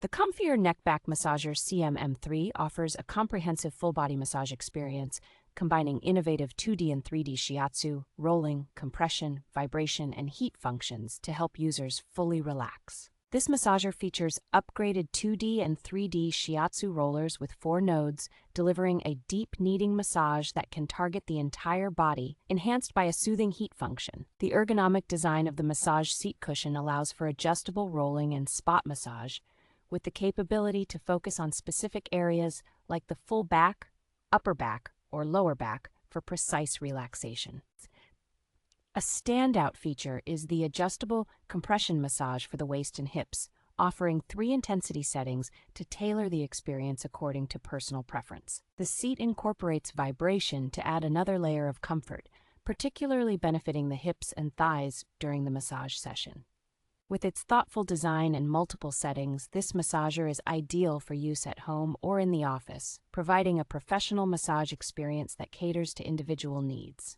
The COMFIER neck back massager CM-M3 offers a comprehensive full-body massage experience, combining innovative 2D and 3D Shiatsu, rolling, compression, vibration, and heat functions to help users fully relax. This massager features upgraded 2D and 3D Shiatsu rollers with 4 nodes, delivering a deep kneading massage that can target the entire body, enhanced by a soothing heat function. The ergonomic design of the massage seat cushion allows for adjustable rolling and spot massage, with the capability to focus on specific areas like the full back, upper back, or lower back for precise relaxation. A standout feature is the adjustable compression massage for the waist and hips, offering 3 intensity settings to tailor the experience according to personal preference. The seat incorporates vibration to add another layer of comfort, particularly benefiting the hips and thighs during the massage session. With its thoughtful design and multiple settings, this massager is ideal for use at home or in the office, providing a professional massage experience that caters to individual needs.